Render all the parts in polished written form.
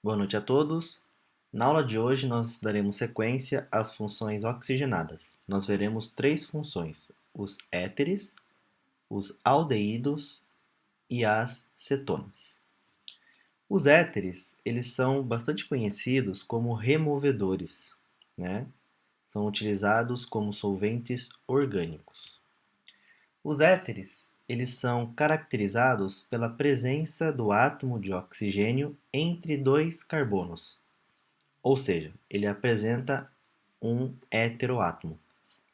Boa noite a todos. Na aula de hoje, nós daremos sequência às funções oxigenadas. Nós veremos três funções: os éteres, os aldeídos e as cetonas. Os éteres, eles são bastante conhecidos como removedores, né? São utilizados como solventes orgânicos. Os éteres, eles são caracterizados pela presença do átomo de oxigênio entre dois carbonos. Ou seja, ele apresenta um heteroátomo.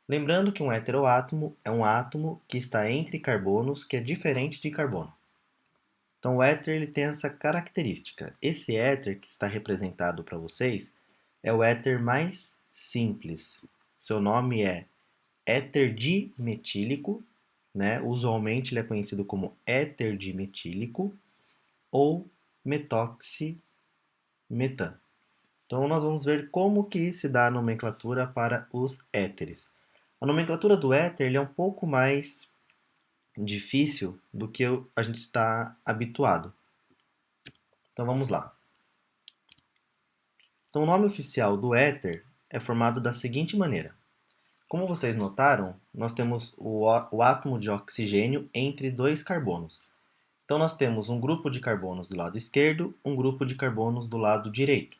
Lembrando que um heteroátomo é um átomo que está entre carbonos que é diferente de carbono. Então o éter ele tem essa característica. Esse éter que está representado para vocês é o éter mais simples. Seu nome é éter dimetílico, né? Usualmente ele é conhecido como éter dimetílico ou metoximetano. Então, nós vamos ver como que se dá a nomenclatura para os éteres. A nomenclatura do éter ele é um pouco mais difícil do que a gente está habituado. Então, vamos lá. Então, o nome oficial do éter é formado da seguinte maneira. Como vocês notaram, nós temos o átomo de oxigênio entre dois carbonos. Então, nós temos um grupo de carbonos do lado esquerdo, um grupo de carbonos do lado direito.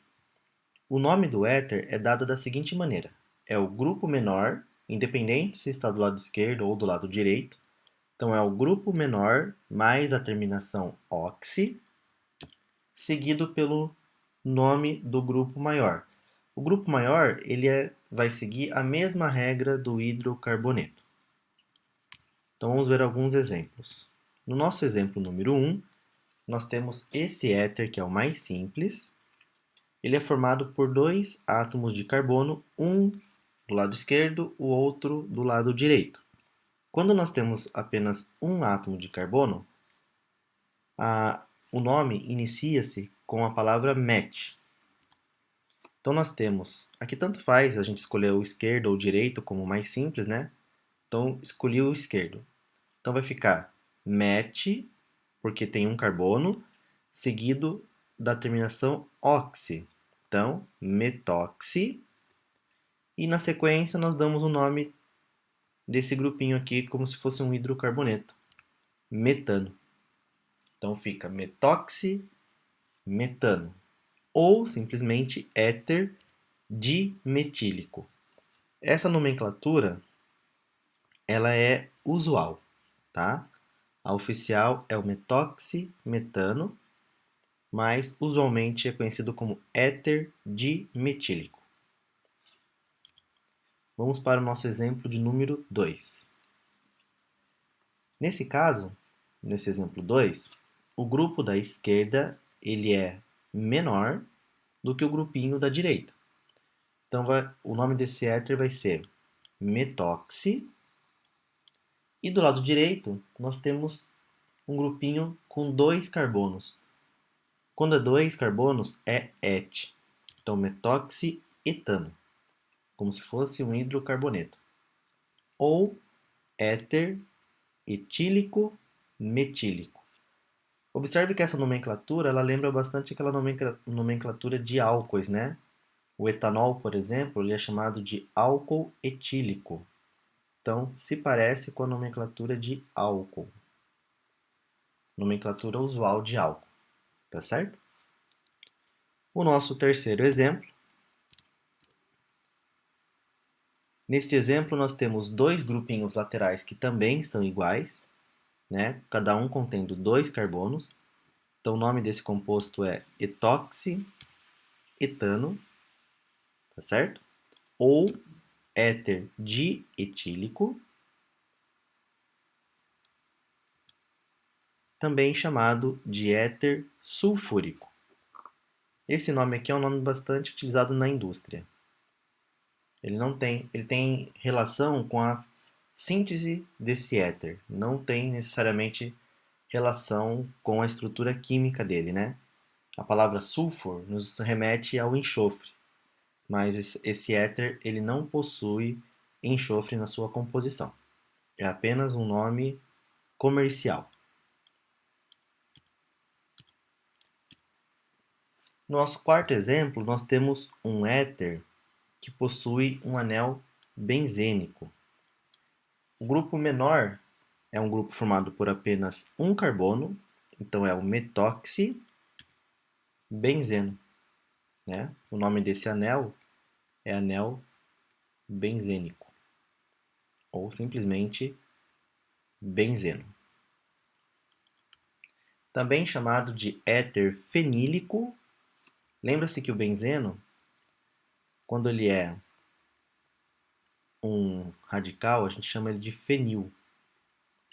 O nome do éter é dado da seguinte maneira: é o grupo menor, independente se está do lado esquerdo ou do lado direito. Então é o grupo menor mais a terminação oxi, seguido pelo nome do grupo maior. O grupo maior vai seguir a mesma regra do hidrocarboneto. Então vamos ver alguns exemplos. No nosso exemplo número 1, nós temos esse éter que é o mais simples. Ele é formado por dois átomos de carbono, um do lado esquerdo, o outro do lado direito. Quando nós temos apenas um átomo de carbono, o nome inicia-se com a palavra met. Então nós temos, aqui tanto faz a gente escolher o esquerdo ou o direito como mais simples, né? Então escolhi o esquerdo. Então vai ficar met, porque tem um carbono, seguido da terminação oxi. Então, metoxi. E na sequência nós damos o nome desse grupinho aqui como se fosse um hidrocarboneto, metano. Então fica metoximetano ou simplesmente éter dimetílico. Essa nomenclatura ela é usual, tá? A oficial é o metoximetano, mas usualmente é conhecido como éter dimetílico. Vamos para o nosso exemplo de número 2. Nesse caso, nesse exemplo 2, o grupo da esquerda ele é menor do que o grupinho da direita. Então, o nome desse éter vai ser metoxi. E do lado direito, nós temos um grupinho com dois carbonos. Quando é dois carbonos, é et. Então, metoxietano, como se fosse um hidrocarboneto. Ou éter etílico metílico. Observe que essa nomenclatura ela lembra bastante aquela nomenclatura de álcoois, né? O etanol, por exemplo, ele é chamado de álcool etílico. Então, se parece com a nomenclatura de álcool. Nomenclatura usual de álcool, tá certo? O nosso terceiro exemplo. Neste exemplo, nós temos dois grupinhos laterais que também são iguais, né? Cada um contendo dois carbonos. Então, o nome desse composto é etoxi etano, tá certo? Ou éter dietílico, também chamado de éter sulfúrico. Esse nome aqui é um nome bastante utilizado na indústria. Ele tem relação com a síntese desse éter, não tem necessariamente relação com a estrutura química dele, né? A palavra sulfur nos remete ao enxofre, mas esse éter ele não possui enxofre na sua composição. É apenas um nome comercial. No nosso quarto exemplo, nós temos um éter que possui um anel benzênico. O grupo menor é um grupo formado por apenas um carbono, então é o metóxibenzeno, né? O nome desse anel é anel benzênico, ou simplesmente benzeno. Também chamado de éter fenílico. Lembra-se que o benzeno, quando ele é um radical, a gente chama ele de fenil,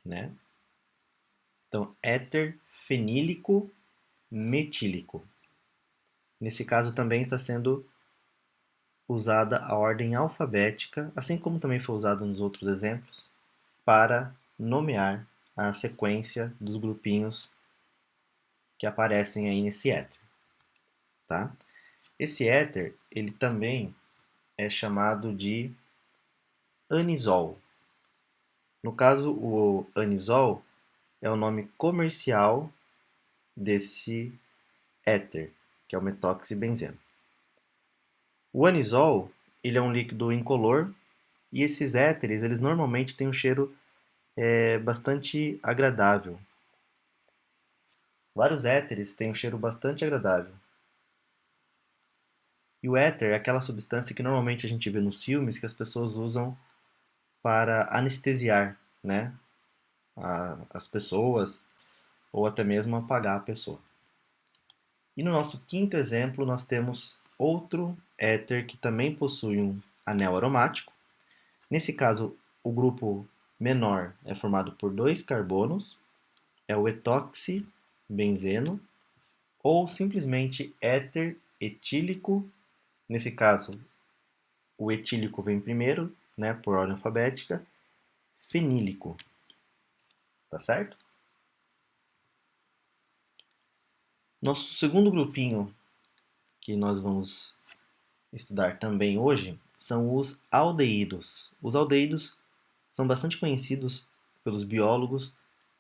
né? Então, éter fenílico metílico. Nesse caso também está sendo usada a ordem alfabética, assim como também foi usado nos outros exemplos, para nomear a sequência dos grupinhos que aparecem aí nesse éter, tá? Esse éter, ele também é chamado de anisol. No caso, o anisol é o nome comercial desse éter, que é o metoxibenzeno. O anisol, ele é um líquido incolor e esses éteres, eles normalmente têm um cheiro bastante agradável. Vários éteres têm um cheiro bastante agradável. E o éter é aquela substância que normalmente a gente vê nos filmes que as pessoas usam para anestesiar, né, as pessoas ou até mesmo apagar a pessoa. E no nosso quinto exemplo, nós temos outro éter que também possui um anel aromático. Nesse caso, o grupo menor é formado por dois carbonos, é o etoxibenzeno, ou simplesmente éter etílico. Nesse caso, o etílico vem primeiro, né, por ordem alfabética, fenílico, tá certo? Nosso segundo grupinho que nós vamos estudar também hoje são os aldeídos. Os aldeídos são bastante conhecidos pelos biólogos,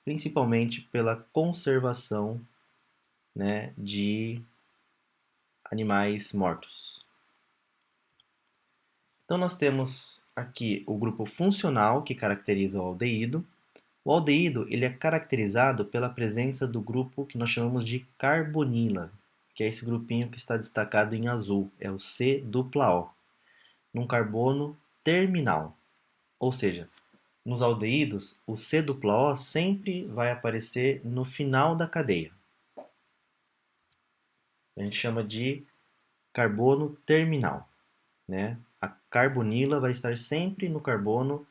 principalmente pela conservação, né, de animais mortos. Então nós temos aqui o grupo funcional que caracteriza o aldeído. O aldeído ele é caracterizado pela presença do grupo que nós chamamos de carbonila, que é esse grupinho que está destacado em azul, é o C-O, num carbono terminal. Ou seja, nos aldeídos, o C-O sempre vai aparecer no final da cadeia. A gente chama de carbono terminal, né? A carbonila vai estar sempre no carbono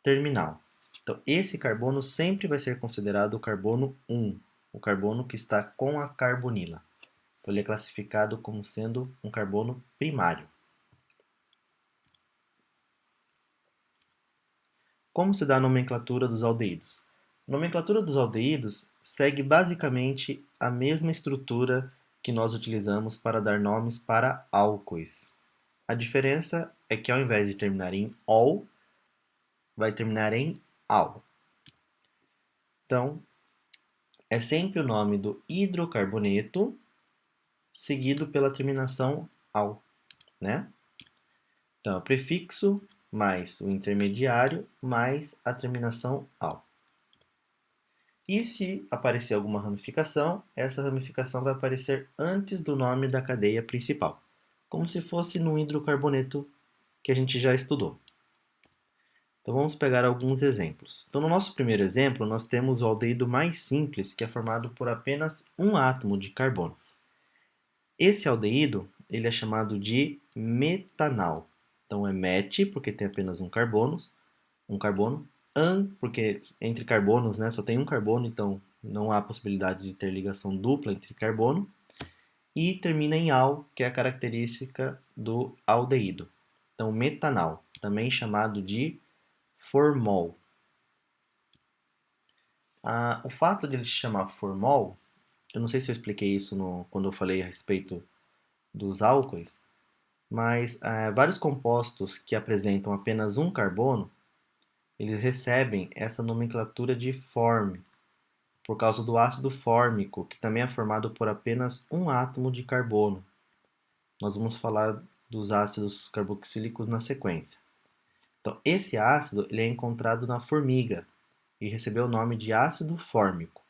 terminal. Então, esse carbono sempre vai ser considerado o carbono 1, o carbono que está com a carbonila. Então, ele é classificado como sendo um carbono primário. Como se dá a nomenclatura dos aldeídos? A nomenclatura dos aldeídos segue basicamente a mesma estrutura que nós utilizamos para dar nomes para álcoois. A diferença é que ao invés de terminar em ol, vai terminar em al. Então, é sempre o nome do hidrocarboneto seguido pela terminação al, né? Então, é o prefixo mais o intermediário mais a terminação al. E se aparecer alguma ramificação, essa ramificação vai aparecer antes do nome da cadeia principal, como se fosse no hidrocarboneto que a gente já estudou. Então vamos pegar alguns exemplos. Então no nosso primeiro exemplo, nós temos o aldeído mais simples, que é formado por apenas um átomo de carbono. Esse aldeído, ele é chamado de metanal. Então é met, porque tem apenas um carbono, an, porque entre carbonos, né, só tem um carbono, então não há possibilidade de ter ligação dupla entre carbono, e termina em al, que é a característica do aldeído. Então metanal, também chamado de formol. O fato de ele se chamar formol, eu não sei se eu expliquei isso quando eu falei a respeito dos álcoois, mas vários compostos que apresentam apenas um carbono, eles recebem essa nomenclatura de form, por causa do ácido fórmico, que também é formado por apenas um átomo de carbono. Nós vamos falar dos ácidos carboxílicos na sequência. Então, esse ácido ele é encontrado na formiga e recebeu o nome de ácido fórmico.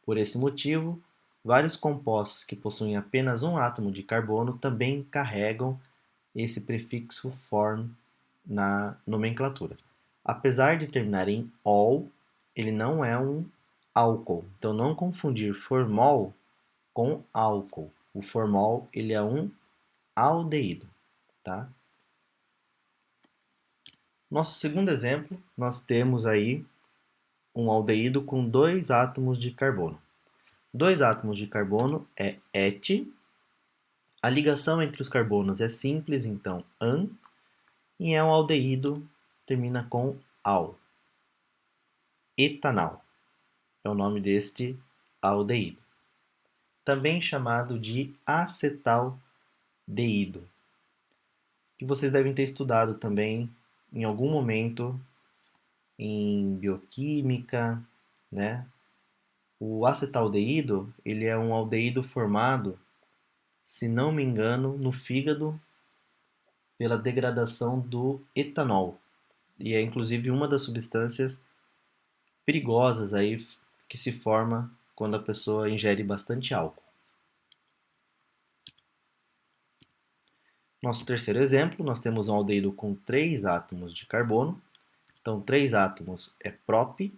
Por esse motivo, vários compostos que possuem apenas um átomo de carbono também carregam esse prefixo form na nomenclatura. Apesar de terminar em -ol, ele não é um álcool. Então, não confundir formol com álcool. O formol ele é um aldeído, tá? Nosso segundo exemplo, nós temos aí um aldeído com dois átomos de carbono. Dois átomos de carbono é et. A ligação entre os carbonos é simples, então -an, e é um aldeído, termina com -al. Etanal é o nome deste aldeído. Também chamado de acetaldeído, que vocês devem ter estudado também em algum momento em bioquímica, né? O acetaldeído, ele é um aldeído formado, se não me engano, no fígado pela degradação do etanol. E é inclusive uma das substâncias perigosas aí que se forma quando a pessoa ingere bastante álcool. Nosso terceiro exemplo, nós temos um aldeído com 3 átomos de carbono. Então, 3 átomos é prop,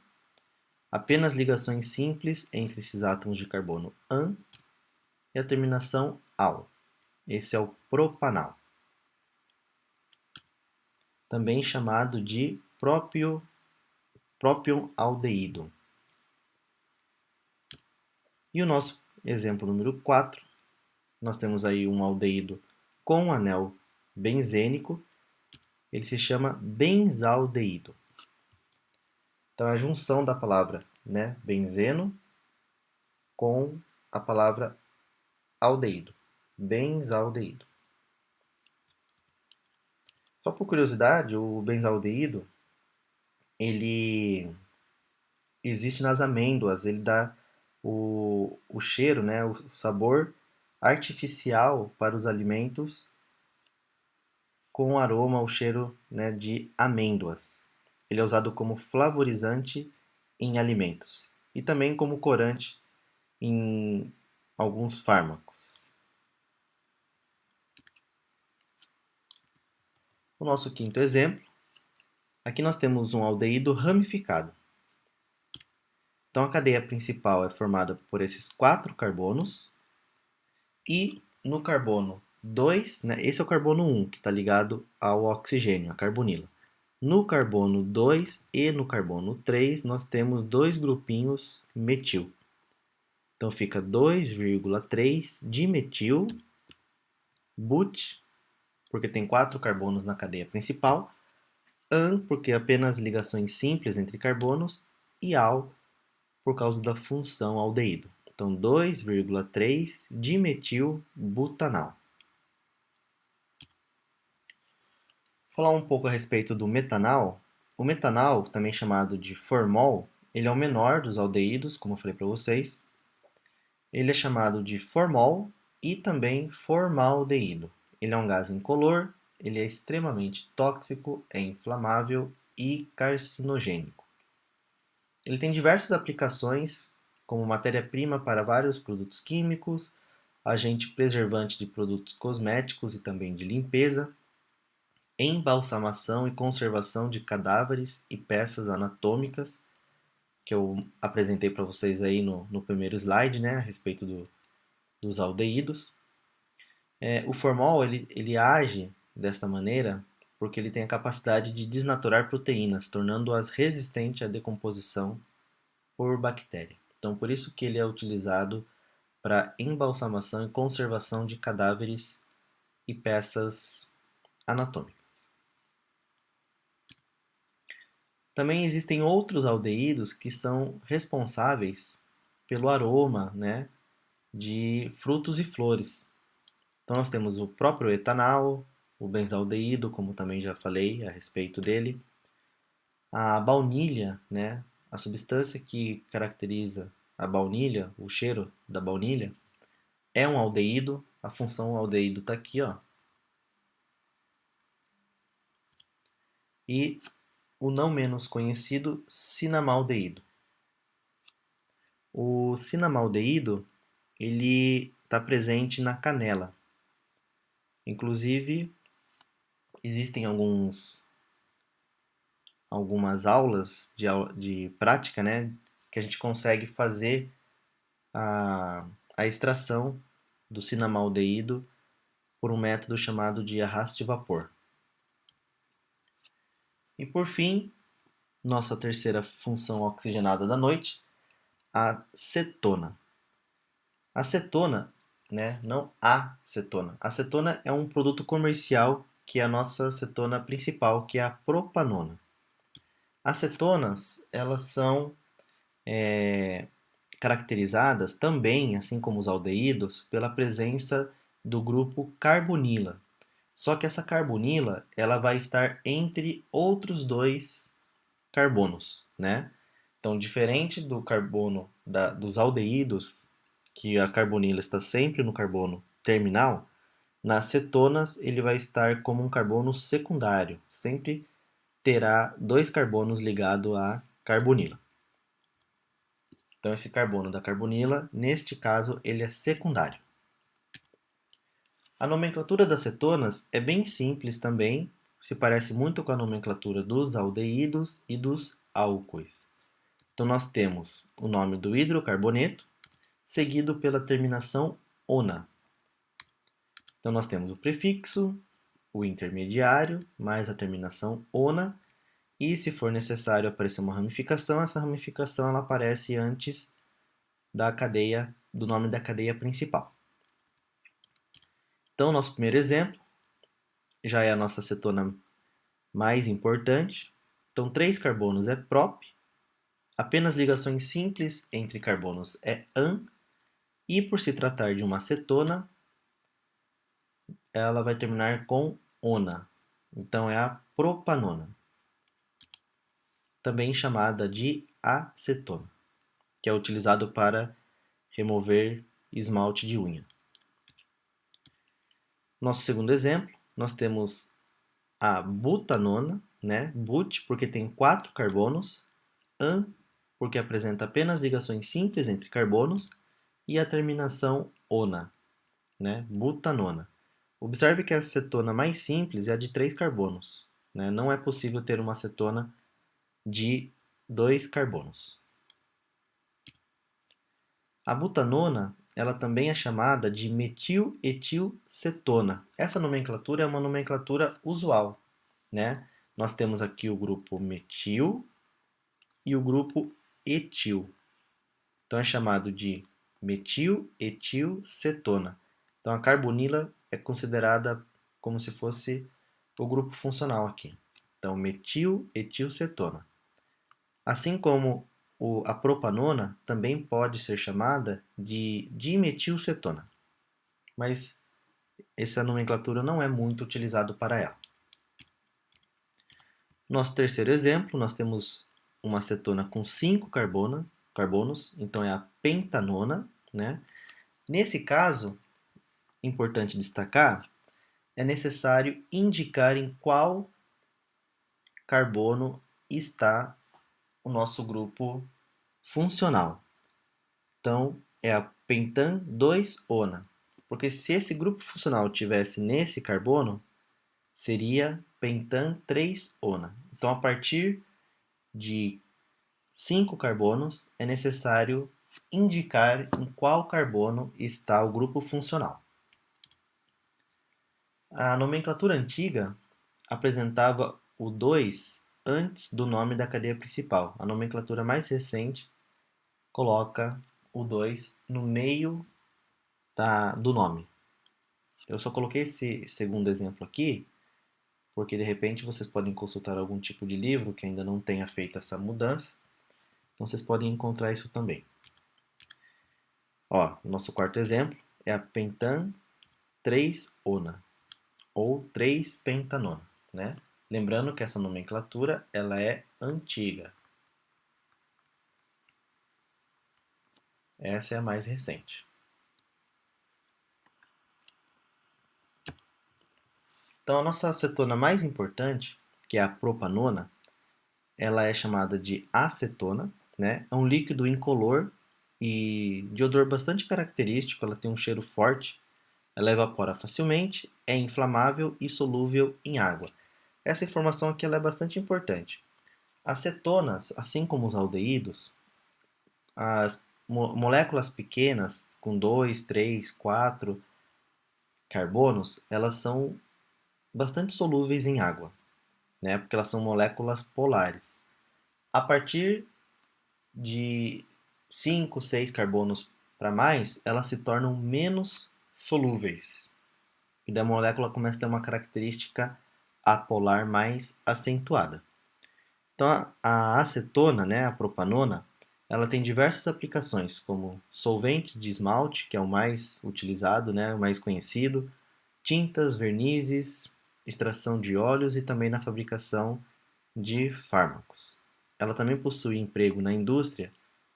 apenas ligações simples entre esses átomos de carbono -an e a terminação -al. Esse é o propanal, também chamado de próprio aldeído. E o nosso exemplo número 4, nós temos aí um aldeído com um anel benzênico, ele se chama benzaldeído. Então é a junção da palavra, né, benzeno com a palavra aldeído, benzaldeído. Só por curiosidade, o benzaldeído, ele existe nas amêndoas, ele dá o cheiro, né, o sabor artificial para os alimentos com o aroma, o cheiro, né, de amêndoas. Ele é usado como flavorizante em alimentos e também como corante em alguns fármacos. O nosso quinto exemplo, aqui nós temos um aldeído ramificado. Então a cadeia principal é formada por esses 4 carbonos e no carbono 2, né, esse é o carbono 1 que está ligado ao oxigênio, a carbonila. No carbono 2 e no carbono 3 nós temos 2 grupinhos metil. Então fica 2,3 dimetil but, porque tem 4 carbonos na cadeia principal, -an, porque apenas ligações simples entre carbonos, e -al, por causa da função aldeído. Então 2,3 dimetilbutanal. Vou falar um pouco a respeito do metanal. O metanal, também chamado de formol, ele é o menor dos aldeídos, como eu falei para vocês. Ele é chamado de formol e também formaldeído. Ele é um gás incolor, ele é extremamente tóxico, é inflamável e carcinogênico. Ele tem diversas aplicações, como matéria-prima para vários produtos químicos, agente preservante de produtos cosméticos e também de limpeza, embalsamação e conservação de cadáveres e peças anatômicas, que eu apresentei para vocês aí no primeiro slide, né, a respeito dos aldeídos. O formol ele age desta maneira porque ele tem a capacidade de desnaturar proteínas, tornando-as resistentes à decomposição por bactéria. Então, por isso que ele é utilizado para embalsamação e conservação de cadáveres e peças anatômicas. Também existem outros aldeídos que são responsáveis pelo aroma, né, de frutos e flores. Então nós temos o próprio etanal, o benzaldeído, como também já falei a respeito dele, a baunilha, né, a substância que caracteriza a baunilha, o cheiro da baunilha, é um aldeído. A função aldeído está aqui, ó. E o não menos conhecido cinamaldeído. O cinamaldeído, ele está presente na canela. Inclusive, existem algumas aulas de prática, né, que a gente consegue fazer a extração do cinamaldeído por um método chamado de arrasto de vapor. E por fim, nossa terceira função oxigenada da noite, a cetona. A cetona, né, não a cetona. A cetona é um produto comercial que é a nossa cetona principal, que é a propanona. As cetonas, elas são caracterizadas também, assim como os aldeídos, pela presença do grupo carbonila. Só que essa carbonila, ela vai estar entre outros dois carbonos, né? Então, diferente do carbono dos aldeídos, que a carbonila está sempre no carbono terminal, nas cetonas ele vai estar como um carbono secundário, sempre terá dois carbonos ligados à carbonila. Então, esse carbono da carbonila, neste caso, ele é secundário. A nomenclatura das cetonas é bem simples também, se parece muito com a nomenclatura dos aldeídos e dos álcoois. Então, nós temos o nome do hidrocarboneto, seguido pela terminação "ona". Então, nós temos o prefixo, o intermediário, mais a terminação "ona", e se for necessário aparecer uma ramificação, essa ramificação ela aparece antes da cadeia, do nome da cadeia principal. Então, nosso primeiro exemplo já é a nossa cetona mais importante. Então, 3 carbonos é prop, apenas ligações simples entre carbonos é an, e por se tratar de uma cetona, ela vai terminar com ona. Então, é a propanona, também chamada de acetona, que é utilizado para remover esmalte de unha. Nosso segundo exemplo, nós temos a butanona, né? But, porque tem 4 carbonos, an, porque apresenta apenas ligações simples entre carbonos, e a terminação ona, né? Butanona. Observe que a cetona mais simples é a de 3 carbonos, né? Não é possível ter uma cetona de 2 carbonos. A butanona, ela também é chamada de metil-etil-cetona. Essa nomenclatura é uma nomenclatura usual, né? Nós temos aqui o grupo metil e o grupo etil. Então é chamado de metil-etil-cetona. Então a carbonila é considerada como se fosse o grupo funcional aqui. Então metil-etil-cetona. Assim como a propanona também pode ser chamada de dimetilcetona, mas essa nomenclatura não é muito utilizada para ela. Nosso terceiro exemplo, nós temos uma cetona com 5 carbonos, então é a pentanona, né? Nesse caso, importante destacar, é necessário indicar em qual carbono está o nosso grupo funcional. Então, é a pentan 2-ona. Porque se esse grupo funcional tivesse nesse carbono, seria pentan 3-ona. Então, a partir de 5 carbonos, é necessário indicar em qual carbono está o grupo funcional. A nomenclatura antiga apresentava o 2 antes do nome da cadeia principal. A nomenclatura mais recente coloca o 2 no meio do nome. Eu só coloquei esse segundo exemplo aqui porque de repente vocês podem consultar algum tipo de livro que ainda não tenha feito essa mudança. Então vocês podem encontrar isso também. Ó, nosso quarto exemplo é a pentan 3-ona ou 3-pentanona, né? Lembrando que essa nomenclatura ela é antiga. Essa é a mais recente. Então, a nossa acetona mais importante, que é a propanona, ela é chamada de acetona, né? É um líquido incolor e de odor bastante característico, ela tem um cheiro forte, ela evapora facilmente, é inflamável e solúvel em água. Essa informação aqui ela é bastante importante. Acetonas, assim como os aldeídos, as moléculas pequenas, com 2, 3, 4 carbonos, elas são bastante solúveis em água, né? Porque elas são moléculas polares. A partir de 5, 6 carbonos para mais, elas se tornam menos solúveis. E da molécula começa a ter uma característica apolar mais acentuada. Então, a acetona, né, a propanona, ela tem diversas aplicações, como solventes de esmalte, que é o mais utilizado, né, o mais conhecido, tintas, vernizes, extração de óleos e também na fabricação de fármacos. Ela também possui emprego na indústria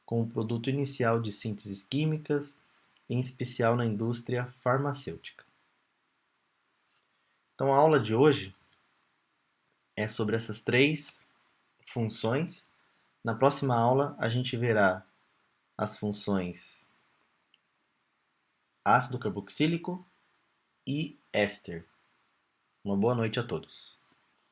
como produto inicial de sínteses químicas, em especial na indústria farmacêutica. Então, a aula de hoje é sobre essas três funções. Na próxima aula, a gente verá as funções ácido carboxílico e éster. Uma boa noite a todos.